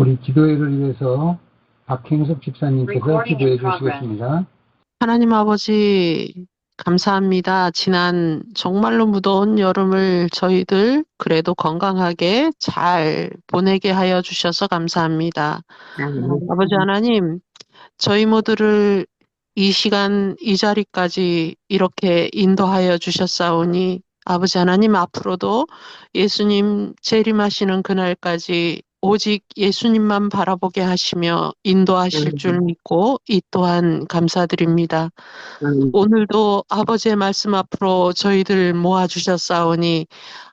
우리 기도회를 위해서 박행석 집사님께서 기도해 주시겠습니다. 하나님 아버지, 감사합니다. 지난 정말로 무더운 여름을 저희들 그래도 건강하게 잘 보내게 하여 주셔서 감사합니다. 아버지 하나님, 저희 모두를 이 시간, 이 자리까지 이렇게 인도하여 주셨사오니 아버지 하나님 앞으로도 예수님 재림하시는 그날까지 오직 예수님만 바라보게 하시며 인도하실 줄 믿고 이 또한 감사드립니다. 오늘도 아버지의 말씀 앞으로 저희들 모아주셨사오니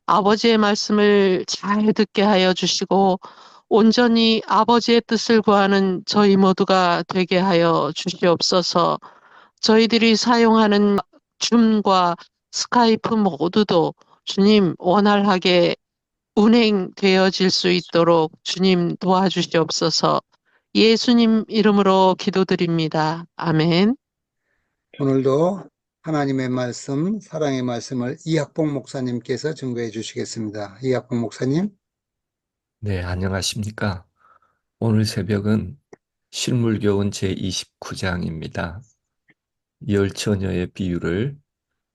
아버지의 말씀을 잘 듣게 하여 주시고 온전히 아버지의 뜻을 구하는 저희 모두가 되게 하여 주시옵소서. 저희들이 사용하는 줌과 스카이프 모두도 주님 원활하게 운행되어질 수 있도록 주님 도와주시옵소서. 예수님 이름으로 기도드립니다. 아멘. 오늘도 하나님의 말씀, 사랑의 말씀을 이학봉 목사님께서 증거해 주시겠습니다. 이학봉 목사님. 네, 안녕하십니까. 오늘 새벽은 실물교훈 제29장입니다. 열처녀의 비유를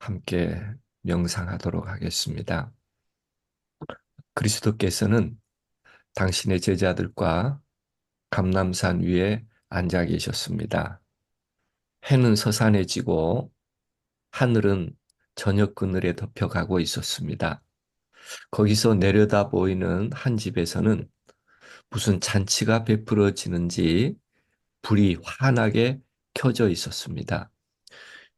함께 명상하도록 하겠습니다. 그리스도께서는 당신의 제자들과 감람산 위에 앉아 계셨습니다. 해는 서산해지고 하늘은 저녁 그늘에 덮여가고 있었습니다. 거기서 내려다 보이는 한 집에서는 무슨 잔치가 베풀어지는지 불이 환하게 켜져 있었습니다.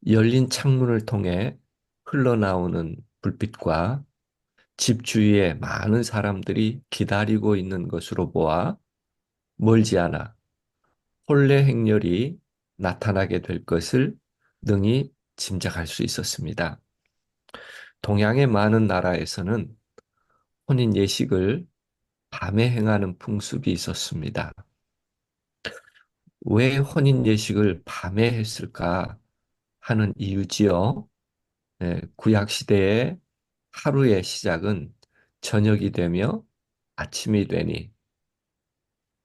열린 창문을 통해 흘러나오는 불빛과 집 주위에 많은 사람들이 기다리고 있는 것으로 보아 멀지 않아 혼례 행렬이 나타나게 될 것을 능히 짐작할 수 있었습니다. 동양의 많은 나라에서는 혼인 예식을 밤에 행하는 풍습이 있었습니다. 왜 혼인 예식을 밤에 했을까 하는 이유지요. 구약 시대의 하루의 시작은 저녁이 되며 아침이 되니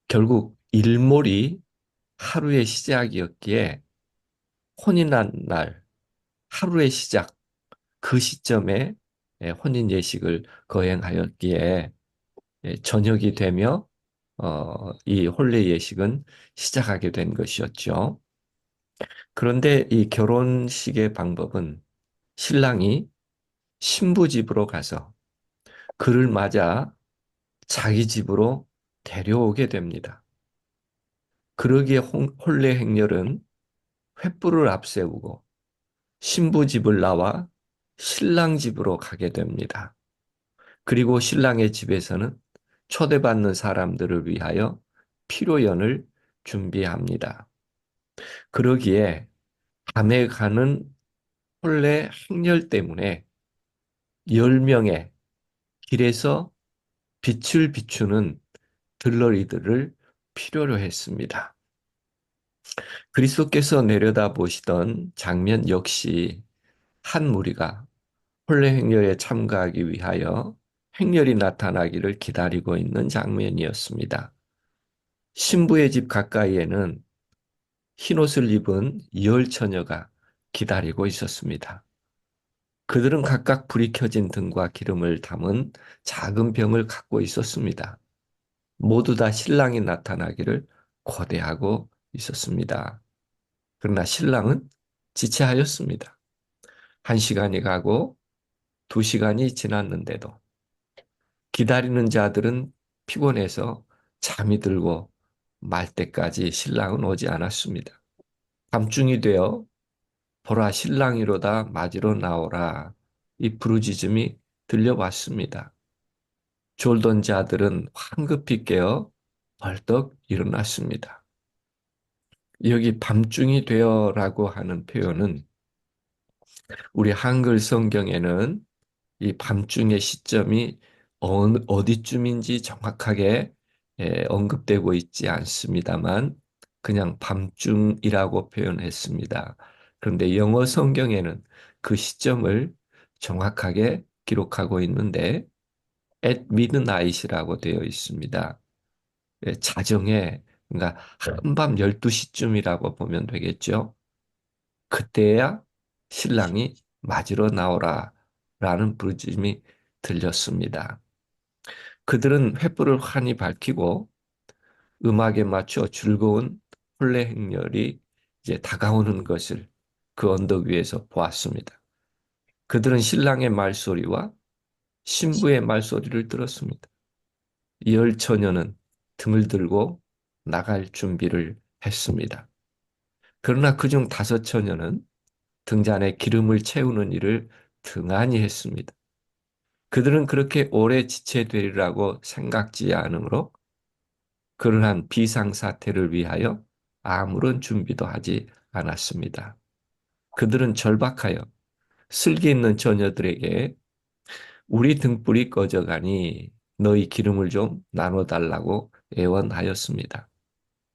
결국 일몰이 하루의 시작이었기에 혼인한 날 하루의 시작 그 시점에 혼인 예식을 거행하였기에 저녁이 되며 이 혼례 예식은 시작하게 된 것이었죠. 그런데 이 결혼식의 방법은 신랑이 신부 집으로 가서 그를 맞아 자기 집으로 데려오게 됩니다. 그러기에 혼례 행렬은 횃불을 앞세우고 신부 집을 나와 신랑 집으로 가게 됩니다. 그리고 신랑의 집에서는 초대받는 사람들을 위하여 피로연을 준비합니다. 그러기에 밤에 가는 혼례 행렬 때문에 10명의 길에서 빛을 비추는 들러리들을 필요로 했습니다. 그리스도께서 내려다보시던 장면 역시 한 무리가 혼례 행렬에 참가하기 위하여 행렬이 나타나기를 기다리고 있는 장면이었습니다. 신부의 집 가까이에는 흰옷을 입은 열 처녀가 기다리고 있었습니다. 그들은 각각 불이 켜진 등과 기름을 담은 작은 병을 갖고 있었습니다. 모두 다 신랑이 나타나기를 고대하고 있었습니다. 그러나 신랑은 지체하였습니다. 1시간이 가고 2시간이 지났는데도 기다리는 자들은 피곤해서 잠이 들고 말 때까지 신랑은 오지 않았습니다. 밤중이 되어 보라 신랑이로다 맞으러 나오라 이 부르짖음이 들려왔습니다. 졸던 자들은 황급히 깨어 벌떡 일어났습니다. 여기 밤중이 되어라고 하는 표현은 우리 한글 성경에는 이 밤중의 시점이 어디쯤인지 정확하게 언급되고 있지 않습니다만 그냥 밤중이라고 표현했습니다. 그런데 영어 성경에는 그 시점을 정확하게 기록하고 있는데 at midnight이라고 되어 있습니다. 자정에, 그러니까 한밤 12시쯤이라고 보면 되겠죠. 그때야 신랑이 맞으러 나오라 라는 부르짖음이 들렸습니다. 그들은 횃불을 환히 밝히고 음악에 맞춰 즐거운 혼례 행렬이 이제 다가오는 것을 그 언덕 위에서 보았습니다. 그들은 신랑의 말소리와 신부의 말소리를 들었습니다. 열 처녀는 등을 들고 나갈 준비를 했습니다. 그러나 그중 다섯 처녀는 등잔에 기름을 채우는 일을 등한히 했습니다. 그들은 그렇게 오래 지체되리라고 생각지 않으므로 그러한 비상사태를 위하여 아무런 준비도 하지 않았습니다. 그들은 절박하여 슬기 있는 처녀들에게 우리 등불이 꺼져가니 너희 기름을 좀 나눠달라고 애원하였습니다.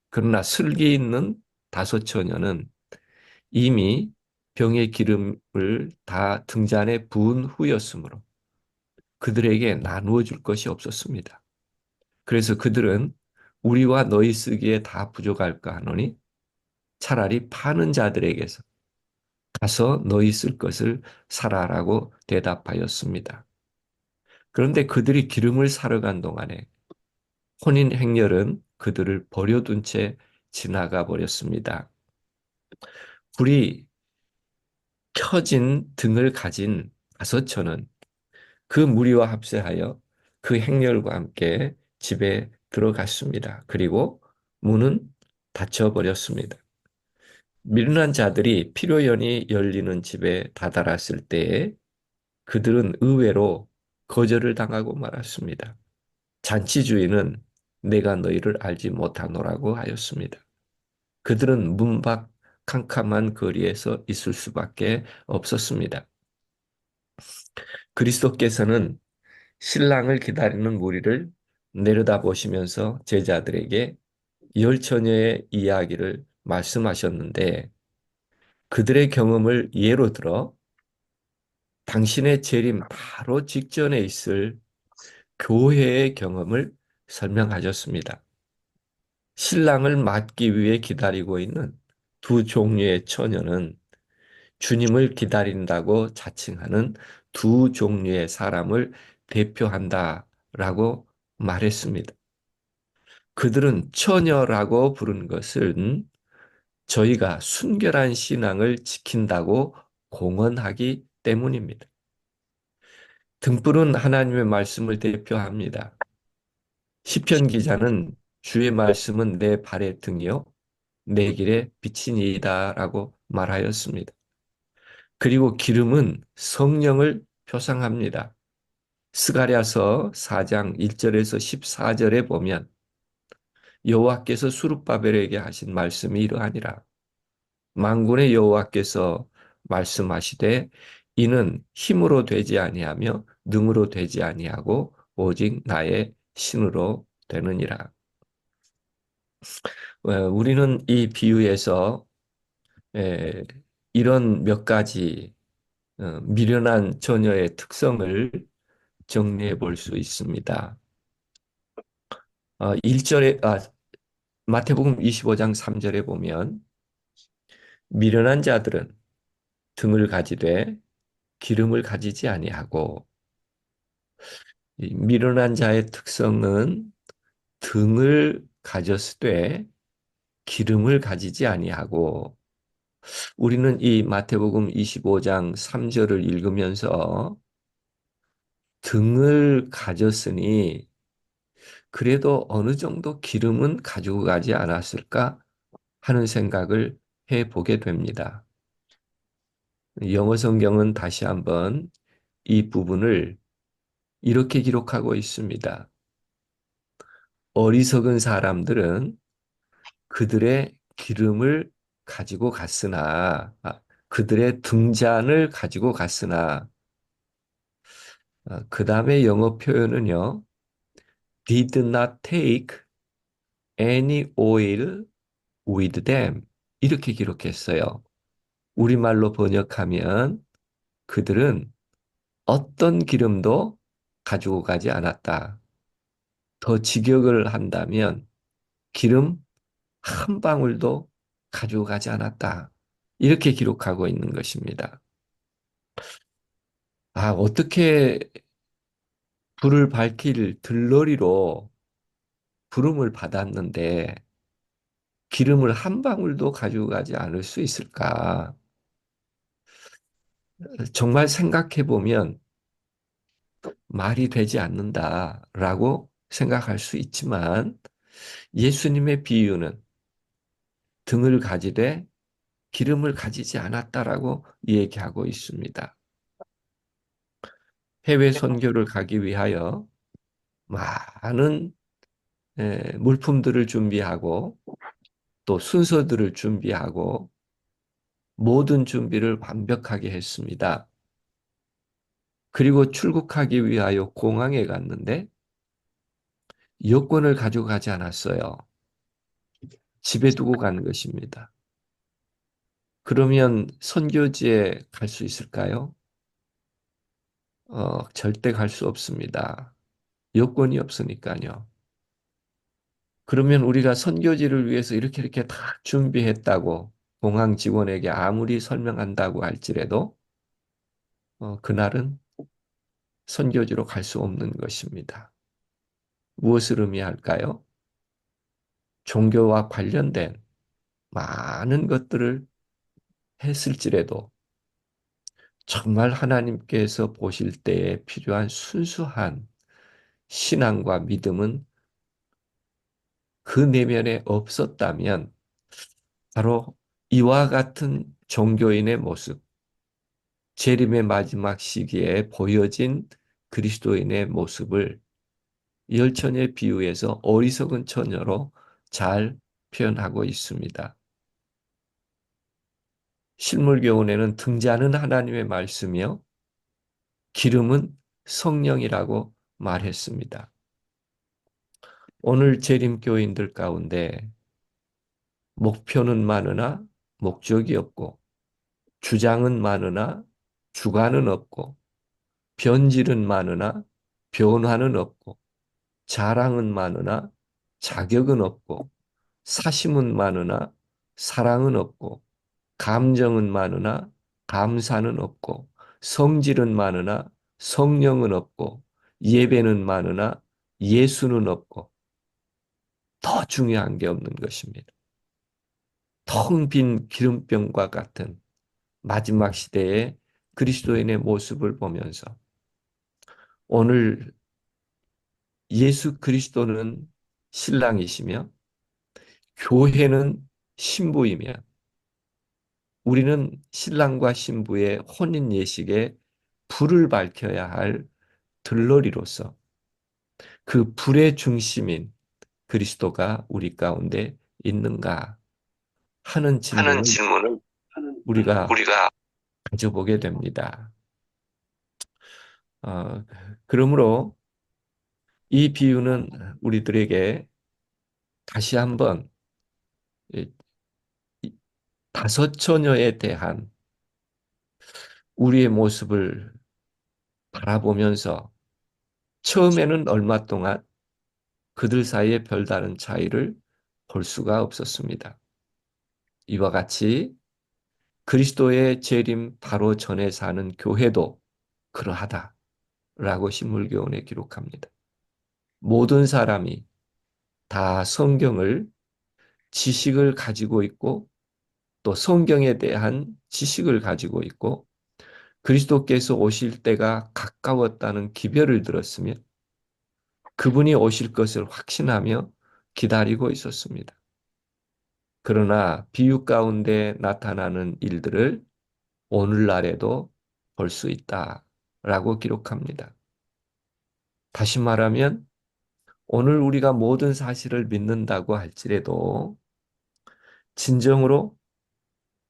그러나 슬기 있는 다섯 처녀는 이미 병의 기름을 다 등잔에 부은 후였으므로 그들에게 나누어 줄 것이 없었습니다. 그래서 그들은 우리와 너희 쓰기에 다 부족할까 하노니 차라리 파는 자들에게서 가서 너희 쓸 것을 사라라고 대답하였습니다. 그런데 그들이 기름을 사러 간 동안에 혼인 행렬은 그들을 버려둔 채 지나가 버렸습니다. 불이 켜진 등을 가진 다섯처는 그 무리와 합세하여 그 행렬과 함께 집에 들어갔습니다. 그리고 문은 닫혀버렸습니다. 미련한 자들이 필요연이 열리는 집에 다다랐을 때에 그들은 의외로 거절을 당하고 말았습니다. 잔치 주인은 내가 너희를 알지 못하노라고 하였습니다. 그들은 문 밖 캄캄한 거리에서 있을 수밖에 없었습니다. 그리스도께서는 신랑을 기다리는 무리를 내려다보시면서 제자들에게 열 처녀의 이야기를 말씀하셨는데 그들의 경험을 예로 들어 당신의 재림 바로 직전에 있을 교회의 경험을 설명하셨습니다. 신랑을 맞기 위해 기다리고 있는 두 종류의 처녀는 주님을 기다린다고 자칭하는 두 종류의 사람을 대표한다라고 말했습니다. 그들은 처녀라고 부른 것은 저희가 순결한 신앙을 지킨다고 공언하기 때문입니다. 등불은 하나님의 말씀을 대표합니다. 시편 기자는 주의 말씀은 내 발의 등이요 내 길에 빛이니이다라고 말하였습니다. 그리고 기름은 성령을 표상합니다. 스가랴서 4장 1절에서 14절에 보면 여호와께서 수룹바벨에게 하신 말씀이 이러하니라. 만군의 여호와께서 말씀하시되 이는 힘으로 되지 아니하며 능으로 되지 아니하고 오직 나의 신으로 되느니라. 우리는 이 비유에서 이런 몇 가지 미련한 처녀의 특성을 정리해 볼 수 있습니다. 1절에, 마태복음 25장 3절에 보면 미련한 자들은 등을 가지되 기름을 가지지 아니하고 이 미련한 자의 특성은 등을 가졌으되 기름을 가지지 아니하고 우리는 이 마태복음 25장 3절을 읽으면서 등을 가졌으니 그래도 어느 정도 기름은 가지고 가지 않았을까 하는 생각을 해보게 됩니다. 영어 성경은 다시 한번 이 부분을 이렇게 기록하고 있습니다. 어리석은 사람들은 그들의 기름을 가지고 갔으나, 그들의 등잔을 가지고 갔으나, 그 다음에 영어 표현은요, did not take any oil with them. 이렇게 기록했어요. 우리말로 번역하면 그들은 어떤 기름도 가지고 가지 않았다. 더 직역을 한다면 기름 한 방울도 가지고 가지 않았다. 이렇게 기록하고 있는 것입니다. 어떻게 불을 밝힐 들러리로 부름을 받았는데 기름을 한 방울도 가지고 가지 않을 수 있을까? 정말 생각해 보면 말이 되지 않는다라고 생각할 수 있지만 예수님의 비유는 등을 가지되 기름을 가지지 않았다라고 얘기하고 있습니다. 해외 선교를 가기 위하여 많은 물품들을 준비하고 또 순서들을 준비하고 모든 준비를 완벽하게 했습니다. 그리고 출국하기 위하여 공항에 갔는데 여권을 가지고 가지 않았어요. 집에 두고 간 것입니다. 그러면 선교지에 갈 수 있을까요? 절대 갈 수 없습니다. 여권이 없으니까요. 그러면 우리가 선교지를 위해서 이렇게 다 준비했다고 공항 직원에게 아무리 설명한다고 할지라도 그날은 선교지로 갈 수 없는 것입니다. 무엇을 의미할까요? 종교와 관련된 많은 것들을 했을지라도 정말 하나님께서 보실 때에 필요한 순수한 신앙과 믿음은 그 내면에 없었다면 바로 이와 같은 종교인의 모습, 재림의 마지막 시기에 보여진 그리스도인의 모습을 열처녀의 비유에서 어리석은 처녀로 잘 표현하고 있습니다. 실물교훈에는 등자는 하나님의 말씀이요 기름은 성령이라고 말했습니다. 오늘 재림교인들 가운데 목표는 많으나 목적이 없고 주장은 많으나 주관은 없고 변질은 많으나 변화는 없고 자랑은 많으나 자격은 없고 사심은 많으나 사랑은 없고 감정은 많으나 감사는 없고 성질은 많으나 성령은 없고 예배는 많으나 예수는 없고 더 중요한 게 없는 것입니다. 텅 빈 기름병과 같은 마지막 시대의 그리스도인의 모습을 보면서 오늘 예수 그리스도는 신랑이시며 교회는 신부이며 우리는 신랑과 신부의 혼인 예식에 불을 밝혀야 할 들러리로서 그 불의 중심인 그리스도가 우리 가운데 있는가 하는 질문을 우리가 우리가 가져보게 됩니다. 그러므로 이 비유는 우리들에게 다시 한번 다섯 처녀에 대한 우리의 모습을 바라보면서 처음에는 얼마 동안 그들 사이에 별다른 차이를 볼 수가 없었습니다. 이와 같이 그리스도의 재림 바로 전에 사는 교회도 그러하다라고 신물교훈에 기록합니다. 모든 사람이 다 성경을 지식을 가지고 있고 또 성경에 대한 지식을 가지고 있고 그리스도께서 오실 때가 가까웠다는 기별을 들었으며 그분이 오실 것을 확신하며 기다리고 있었습니다. 그러나 비유 가운데 나타나는 일들을 오늘날에도 볼 수 있다라고 기록합니다. 다시 말하면 오늘 우리가 모든 사실을 믿는다고 할지라도 진정으로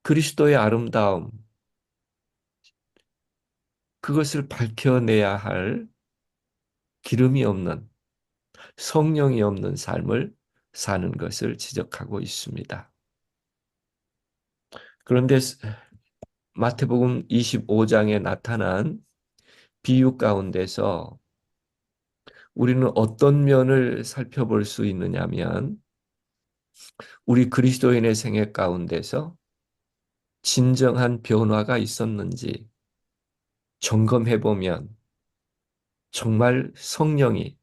그리스도의 아름다움, 그것을 밝혀내야 할 기름이 없는 성령이 없는 삶을 사는 것을 지적하고 있습니다. 그런데 마태복음 25장에 나타난 비유 가운데서 우리는 어떤 면을 살펴볼 수 있느냐면 우리 그리스도인의 생애 가운데서 진정한 변화가 있었는지 점검해 보면 정말 성령이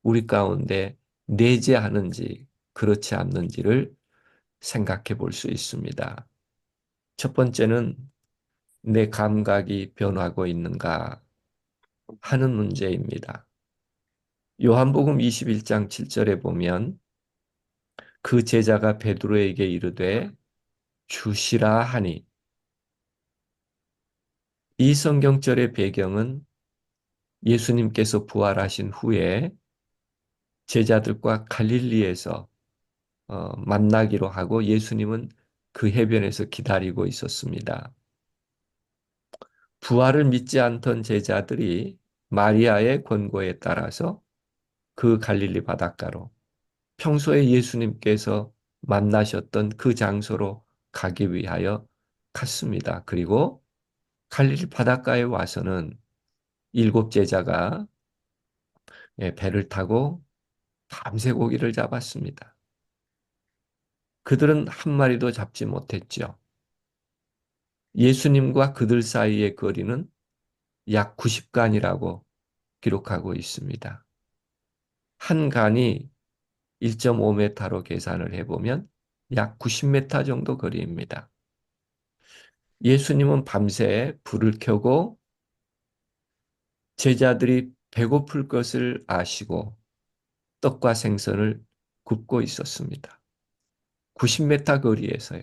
우리 가운데 내재하는지 그렇지 않는지를 생각해 볼 수 있습니다. 첫 번째는 내 감각이 변하고 있는가 하는 문제입니다. 요한복음 21장 7절에 보면 그 제자가 베드로에게 이르되 주시라 하니, 이 성경절의 배경은 예수님께서 부활하신 후에 제자들과 갈릴리에서 만나기로 하고 예수님은 그 해변에서 기다리고 있었습니다. 부활을 믿지 않던 제자들이 마리아의 권고에 따라서 그 갈릴리 바닷가로, 평소에 예수님께서 만나셨던 그 장소로 가기 위하여 갔습니다. 그리고 갈릴리 바닷가에 와서는 일곱 제자가 배를 타고 밤새 고기를 잡았습니다. 그들은 한 마리도 잡지 못했죠. 예수님과 그들 사이의 거리는 약 90간이라고 기록하고 있습니다. 한 간이 1.5m로 계산을 해보면 약 90m 정도 거리입니다. 예수님은 밤새 불을 켜고 제자들이 배고플 것을 아시고 떡과 생선을 굽고 있었습니다. 90m 거리에서요.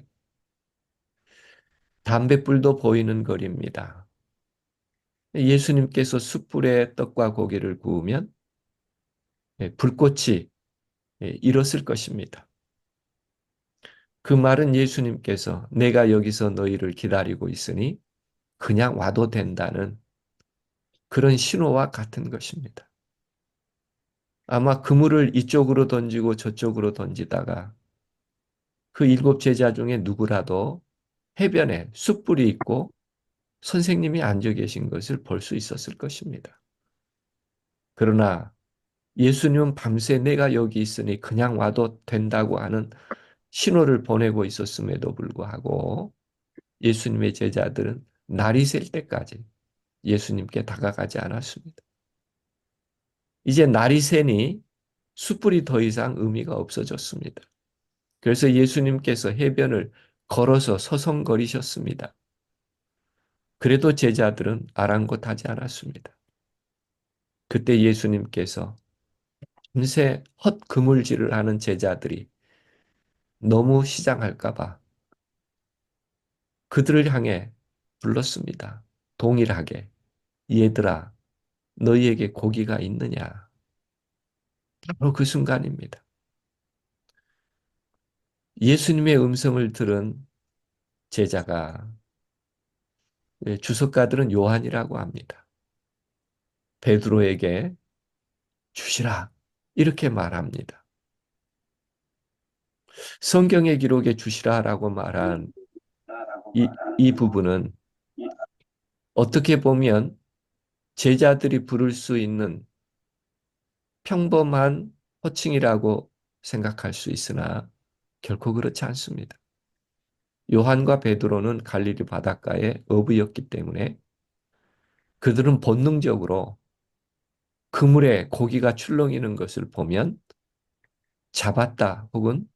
담뱃불도 보이는 거리입니다. 예수님께서 숯불에 떡과 고기를 구우면 불꽃이 일었을 것입니다. 그 말은 예수님께서 내가 여기서 너희를 기다리고 있으니 그냥 와도 된다는 그런 신호와 같은 것입니다. 아마 그물을 이쪽으로 던지고 저쪽으로 던지다가 그 일곱 제자 중에 누구라도 해변에 숯불이 있고 선생님이 앉아 계신 것을 볼 수 있었을 것입니다. 그러나 예수님은 밤새 내가 여기 있으니 그냥 와도 된다고 하는 신호를 보내고 있었음에도 불구하고 예수님의 제자들은 날이 셀 때까지 예수님께 다가가지 않았습니다. 이제 날이 새니 숯불이 더 이상 의미가 없어졌습니다. 그래서 예수님께서 해변을 걸어서 서성거리셨습니다. 그래도 제자들은 아랑곳하지 않았습니다. 그때 예수님께서 밤새 헛그물질을 하는 제자들이 너무 시장할까 봐 그들을 향해 불렀습니다. 동일하게, 얘들아, 너희에게 고기가 있느냐? 바로 그 순간입니다. 예수님의 음성을 들은 제자가, 주석가들은 요한이라고 합니다. 베드로에게 주시라 이렇게 말합니다. 성경의 기록에 주시라라고 말한 이 부분은 어떻게 보면 제자들이 부를 수 있는 평범한 호칭이라고 생각할 수 있으나 결코 그렇지 않습니다. 요한과 베드로는 갈릴리 바닷가의 어부였기 때문에 그들은 본능적으로 그물에 고기가 출렁이는 것을 보면 잡았다 혹은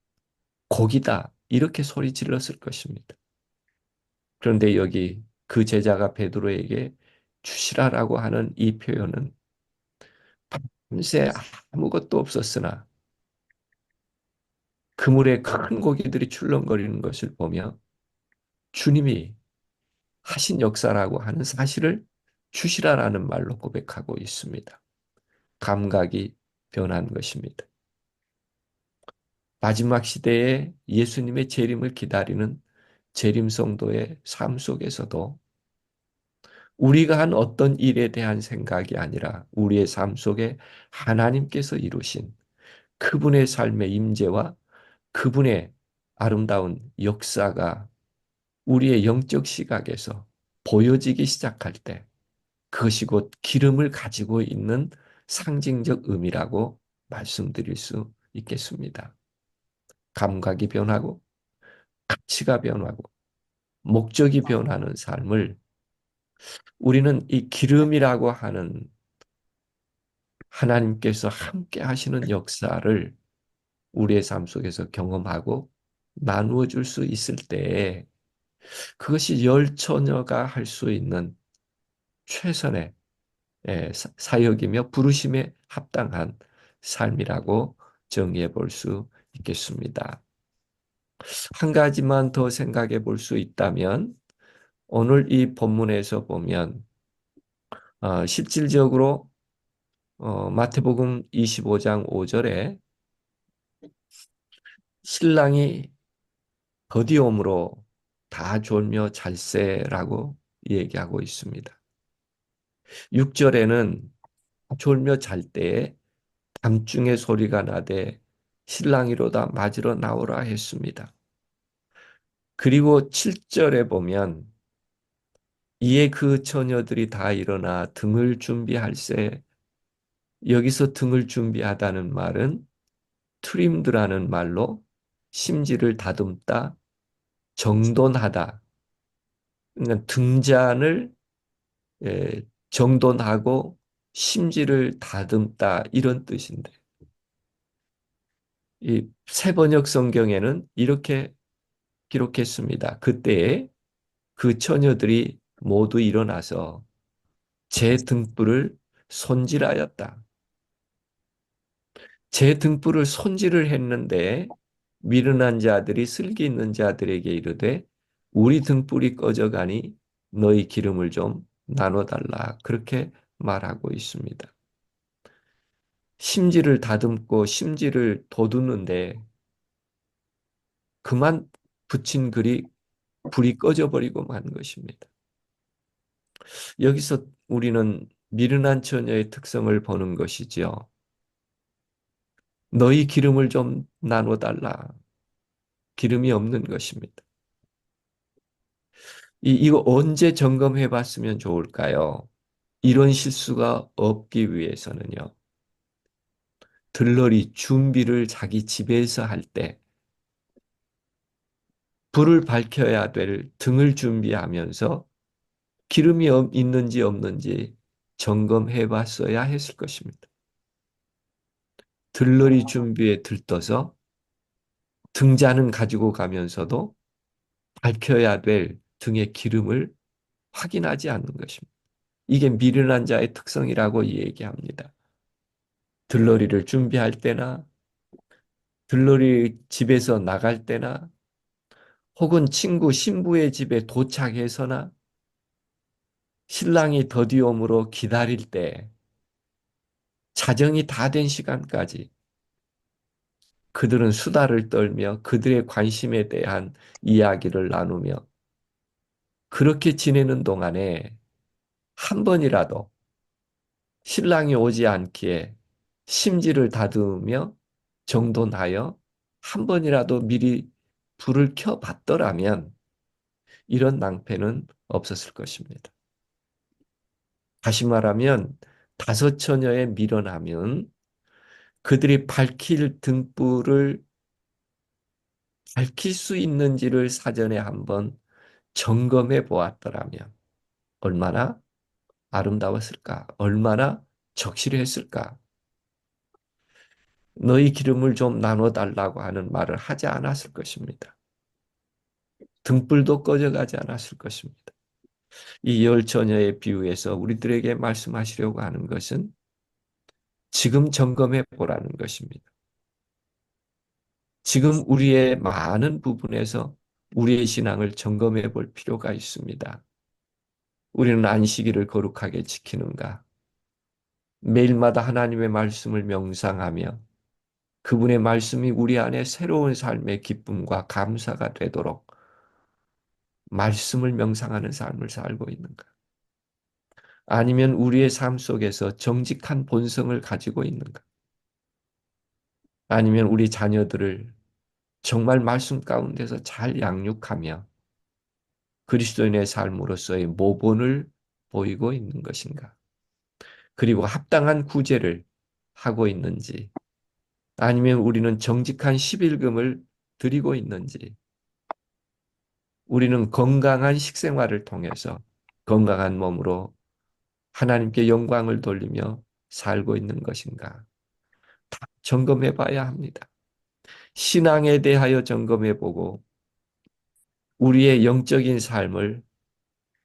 고기다 이렇게 소리 질렀을 것입니다. 그런데 여기 그 제자가 베드로에게 주시라라고 하는 이 표현은 밤새 아무것도 없었으나 그물에 큰 고기들이 출렁거리는 것을 보며 주님이 하신 역사라고 하는 사실을 주시라라는 말로 고백하고 있습니다. 감각이 변한 것입니다. 마지막 시대에 예수님의 재림을 기다리는 재림 성도의 삶 속에서도 우리가 한 어떤 일에 대한 생각이 아니라 우리의 삶 속에 하나님께서 이루신 그분의 삶의 임재와 그분의 아름다운 역사가 우리의 영적 시각에서 보여지기 시작할 때 그것이 곧 기름을 가지고 있는 상징적 의미라고 말씀드릴 수 있겠습니다. 감각이 변하고 가치가 변하고 목적이 변하는 삶을 우리는 이 기름이라고 하는 하나님께서 함께 하시는 역사를 우리의 삶 속에서 경험하고 나누어 줄 수 있을 때에 그것이 열 처녀가 할 수 있는 최선의 사역이며 부르심에 합당한 삶이라고 정의해 볼 수 있겠습니다. 한 가지만 더 생각해 볼 수 있다면 오늘 이 본문에서 보면 실질적으로 마태복음 25장 5절에 신랑이 더디옴으로 다 졸며 잘세라고 얘기하고 있습니다. 6절에는 졸며 잘 때에 담중의 소리가 나되 신랑이로다 맞으러 나오라 했습니다. 그리고 7절에 보면 이에 그 처녀들이 다 일어나 등을 준비할세. 여기서 등을 준비하다는 말은 트림드라는 말로 심지를 다듬다, 정돈하다. 그러니까 등잔을 정돈하고 심지를 다듬다 이런 뜻인데 이 새번역 성경에는 이렇게 기록했습니다. 그때에 그 처녀들이 모두 일어나서 제 등불을 손질하였다. 제 등불을 손질을 했는데 미련한 자들이 슬기 있는 자들에게 이르되 우리 등불이 꺼져가니 너희 기름을 좀 나눠달라. 그렇게 말하고 있습니다. 심지를 다듬고 심지를 돋우는데 그만 붙인 불이 꺼져버리고 만 것입니다. 여기서 우리는 미련한 처녀의 특성을 보는 것이지요. 너희 기름을 좀 나눠달라. 기름이 없는 것입니다. 이거 언제 점검해 봤으면 좋을까요? 이런 실수가 없기 위해서는요. 들러리 준비를 자기 집에서 할 때 불을 밝혀야 될 등을 준비하면서 기름이 있는지 없는지 점검해 봤어야 했을 것입니다. 들러리 준비에 들떠서 등잔은 가지고 가면서도 밝혀야 될 등의 기름을 확인하지 않는 것입니다. 이게 미련한 자의 특성이라고 얘기합니다. 들러리를 준비할 때나 들러리 집에서 나갈 때나 혹은 친구 신부의 집에 도착해서나 신랑이 더디옴으로 기다릴 때 자정이 다 된 시간까지 그들은 수다를 떨며 그들의 관심에 대한 이야기를 나누며 그렇게 지내는 동안에 한 번이라도 신랑이 오지 않기에 심지를 다듬으며 정돈하여 한 번이라도 미리 불을 켜봤더라면 이런 낭패는 없었을 것입니다. 다시 말하면 다섯 처녀의 밀어나면 그들이 밝힐 등불을 밝힐 수 있는지를 사전에 한번 점검해 보았더라면 얼마나 아름다웠을까? 얼마나 적실했을까? 너희 기름을 좀 나눠달라고 하는 말을 하지 않았을 것입니다. 등불도 꺼져가지 않았을 것입니다. 이 열 처녀의 비유에서 우리들에게 말씀하시려고 하는 것은 지금 점검해 보라는 것입니다. 지금 우리의 많은 부분에서 우리의 신앙을 점검해 볼 필요가 있습니다. 우리는 안식일을 거룩하게 지키는가? 매일마다 하나님의 말씀을 명상하며 그분의 말씀이 우리 안에 새로운 삶의 기쁨과 감사가 되도록 말씀을 명상하는 삶을 살고 있는가? 아니면 우리의 삶 속에서 정직한 본성을 가지고 있는가? 아니면 우리 자녀들을 정말 말씀 가운데서 잘 양육하며 그리스도인의 삶으로서의 모본을 보이고 있는 것인가? 그리고 합당한 구제를 하고 있는지 아니면 우리는 정직한 십일금을 드리고 있는지, 우리는 건강한 식생활을 통해서 건강한 몸으로 하나님께 영광을 돌리며 살고 있는 것인가? 다 점검해 봐야 합니다. 신앙에 대하여 점검해 보고 우리의 영적인 삶을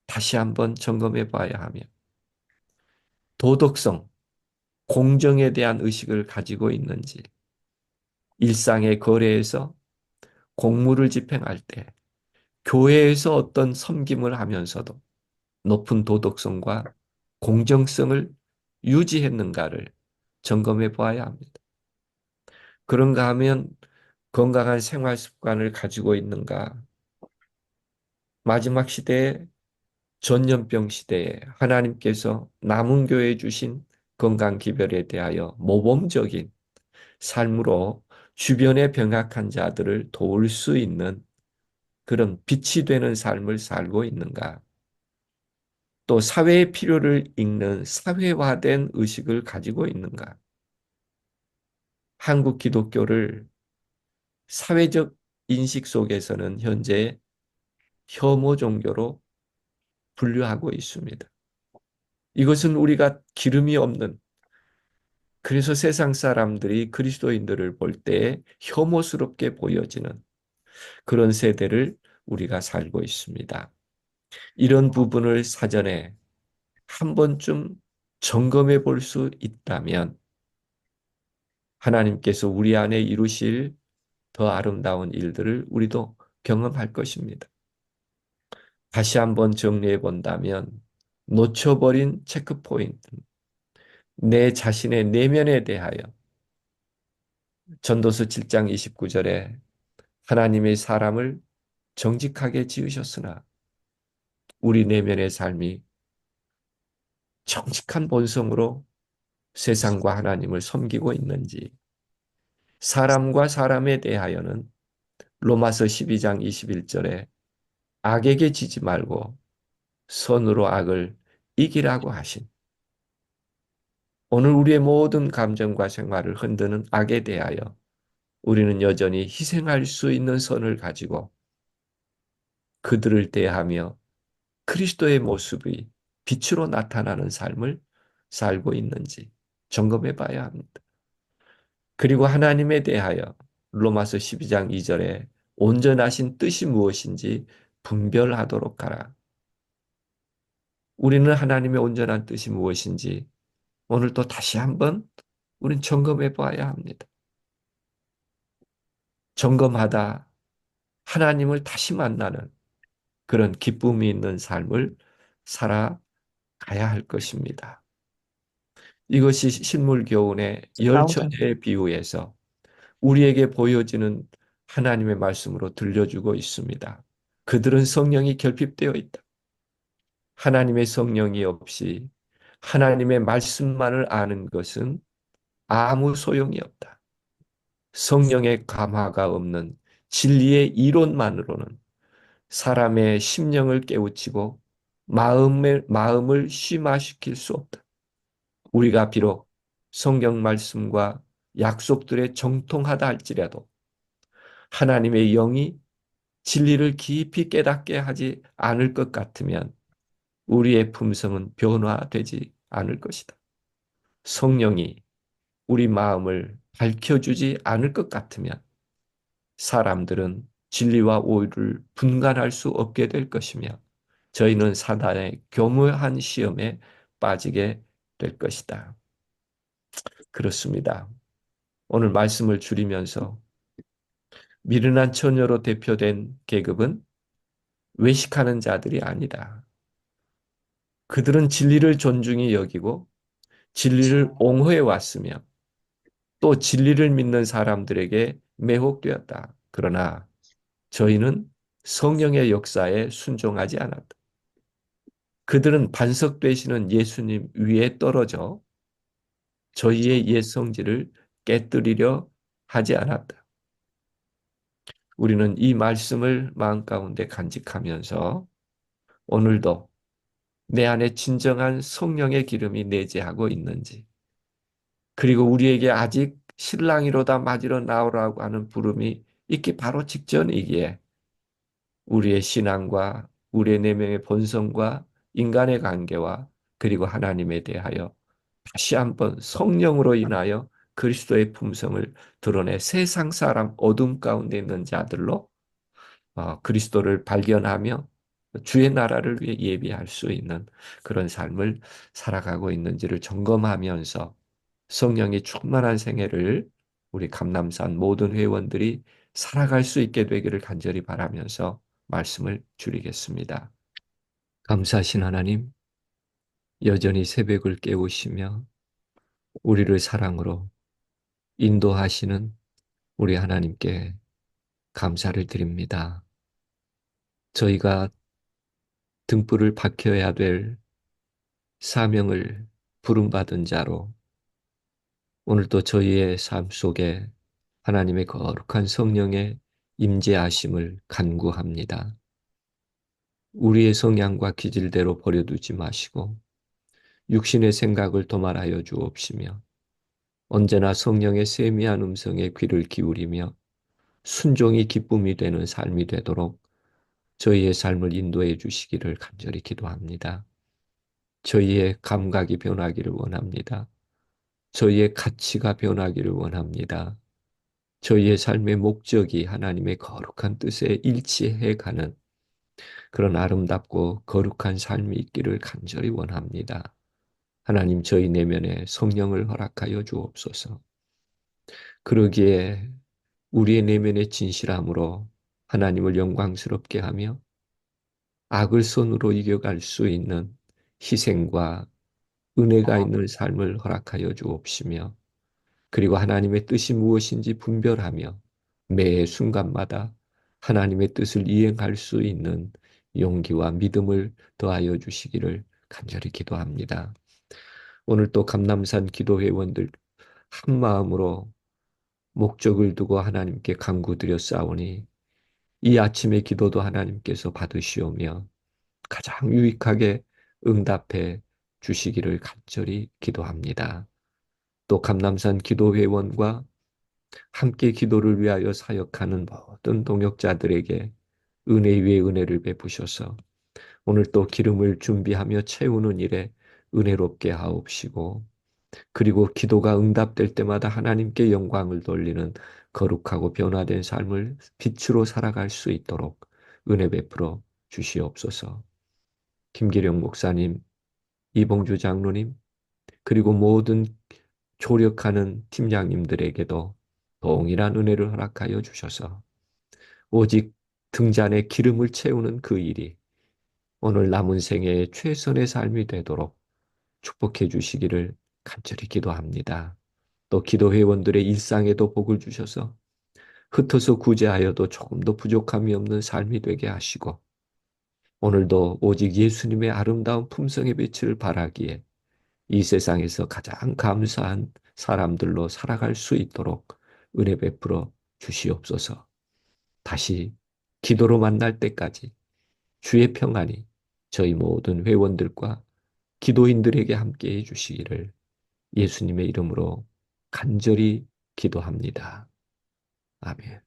다시 한번 점검해 봐야 하며 도덕성, 공정에 대한 의식을 가지고 있는지, 일상의 거래에서 공무를 집행할 때 교회에서 어떤 섬김을 하면서도 높은 도덕성과 공정성을 유지했는가를 점검해 보아야 합니다. 그런가 하면 건강한 생활 습관을 가지고 있는가? 마지막 시대에, 전염병 시대에 하나님께서 남은 교회에 주신 건강 기별에 대하여 모범적인 삶으로 주변의 병약한 자들을 도울 수 있는 그런 빛이 되는 삶을 살고 있는가? 또 사회의 필요를 읽는 사회화된 의식을 가지고 있는가? 한국 기독교를 사회적 인식 속에서는 현재 혐오 종교로 분류하고 있습니다. 이것은 우리가 기름이 없는, 그래서 세상 사람들이 그리스도인들을 볼 때 혐오스럽게 보여지는 그런 세대를 우리가 살고 있습니다. 이런 부분을 사전에 한 번쯤 점검해 볼 수 있다면 하나님께서 우리 안에 이루실 더 아름다운 일들을 우리도 경험할 것입니다. 다시 한번 정리해 본다면 놓쳐버린 체크포인트, 내 자신의 내면에 대하여 전도서 7장 29절에 하나님의 사람을 정직하게 지으셨으나 우리 내면의 삶이 정직한 본성으로 세상과 하나님을 섬기고 있는지, 사람과 사람에 대하여는 로마서 12장 21절에 악에게 지지 말고 선으로 악을 이기라고 하신, 오늘 우리의 모든 감정과 생활을 흔드는 악에 대하여 우리는 여전히 희생할 수 있는 선을 가지고 그들을 대하며 그리스도의 모습이 빛으로 나타나는 삶을 살고 있는지 점검해 봐야 합니다. 그리고 하나님에 대하여 로마서 12장 2절에 온전하신 뜻이 무엇인지 분별하도록 하라. 우리는 하나님의 온전한 뜻이 무엇인지 오늘 또 다시 한번 우리는 점검해 봐야 합니다. 점검하다 하나님을 다시 만나는 그런 기쁨이 있는 삶을 살아가야 할 것입니다. 이것이 식물교훈의 열 처녀의 비유에서 우리에게 보여지는 하나님의 말씀으로 들려주고 있습니다. 그들은 성령이 결핍되어 있다. 하나님의 성령이 없이 하나님의 말씀만을 아는 것은 아무 소용이 없다. 성령의 감화가 없는 진리의 이론만으로는 사람의 심령을 깨우치고 마음을 심화시킬 수 없다. 우리가 비록 성경 말씀과 약속들에 정통하다 할지라도 하나님의 영이 진리를 깊이 깨닫게 하지 않을 것 같으면 우리의 품성은 변화되지 않을 것이다. 성령이 우리 마음을 밝혀주지 않을 것 같으면 사람들은 진리와 오류를 분간할 수 없게 될 것이며 저희는 사단의 교묘한 시험에 빠지게 될 것이다. 그렇습니다. 오늘 말씀을 줄이면서 미련한 처녀로 대표된 계급은 외식하는 자들이 아니다. 그들은 진리를 존중히 여기고 진리를 옹호해 왔으며 또 진리를 믿는 사람들에게 매혹되었다. 그러나 저희는 성령의 역사에 순종하지 않았다. 그들은 반석 되시는 예수님 위에 떨어져 저희의 옛 성질을 깨뜨리려 하지 않았다. 우리는 이 말씀을 마음 가운데 간직하면서 오늘도 내 안에 진정한 성령의 기름이 내재하고 있는지, 그리고 우리에게 아직 신랑이로다 맞으러 나오라고 하는 부름이 있기 바로 직전이기에 우리의 신앙과 우리의 내면의 본성과 인간의 관계와 그리고 하나님에 대하여 다시 한번 성령으로 인하여 그리스도의 품성을 드러내 세상 사람 어둠 가운데 있는 자들로 그리스도를 발견하며 주의 나라를 위해 예비할 수 있는 그런 삶을 살아가고 있는지를 점검하면서 성령이 충만한 생애를 우리 감남산 모든 회원들이 살아갈 수 있게 되기를 간절히 바라면서 말씀을 줄이겠습니다. 감사하신 하나님, 여전히 새벽을 깨우시며 우리를 사랑으로 인도하시는 우리 하나님께 감사를 드립니다. 저희가 등불을 밝혀야 될 사명을 부름받은 자로 오늘도 저희의 삶 속에 하나님의 거룩한 성령의 임재하심을 간구합니다. 우리의 성향과 기질대로 버려두지 마시고 육신의 생각을 도말하여 주옵시며 언제나 성령의 세미한 음성에 귀를 기울이며 순종이 기쁨이 되는 삶이 되도록 저희의 삶을 인도해 주시기를 간절히 기도합니다. 저희의 감각이 변하기를 원합니다. 저희의 가치가 변하기를 원합니다. 저희의 삶의 목적이 하나님의 거룩한 뜻에 일치해 가는 그런 아름답고 거룩한 삶이 있기를 간절히 원합니다. 하나님 저희 내면에 성령을 허락하여 주옵소서. 그러기에 우리의 내면의 진실함으로 하나님을 영광스럽게 하며 악을 선으로 이겨갈 수 있는 희생과 은혜가 있는 삶을 허락하여 주옵시며 그리고 하나님의 뜻이 무엇인지 분별하며 매 순간마다 하나님의 뜻을 이행할 수 있는 용기와 믿음을 더하여 주시기를 간절히 기도합니다. 오늘 또 감남산 기도회원들 한 마음으로 목적을 두고 하나님께 간구드려 싸우니 이 아침의 기도도 하나님께서 받으시오며 가장 유익하게 응답해 주시기를 간절히 기도합니다. 또 감남산 기도회원과 함께 기도를 위하여 사역하는 모든 동역자들에게 은혜 위에 은혜를 베푸셔서 오늘 또 기름을 준비하며 채우는 일에 은혜롭게 하옵시고 그리고 기도가 응답될 때마다 하나님께 영광을 돌리는 거룩하고 변화된 삶을 빛으로 살아갈 수 있도록 은혜 베풀어 주시옵소서. 김기령 목사님, 이봉주 장로님, 그리고 모든 조력하는 팀장님들에게도 동일한 은혜를 허락하여 주셔서 오직 등잔에 기름을 채우는 그 일이 오늘 남은 생애의 최선의 삶이 되도록 축복해 주시기를 간절히 기도합니다. 또 기도회원들의 일상에도 복을 주셔서 흩어서 구제하여도 조금도 부족함이 없는 삶이 되게 하시고 오늘도 오직 예수님의 아름다운 품성의 빛을 발하기에 이 세상에서 가장 감사한 사람들로 살아갈 수 있도록 은혜 베풀어 주시옵소서. 다시 기도로 만날 때까지 주의 평안이 저희 모든 회원들과 기도인들에게 함께 해 주시기를 예수님의 이름으로 간절히 기도합니다. 아멘.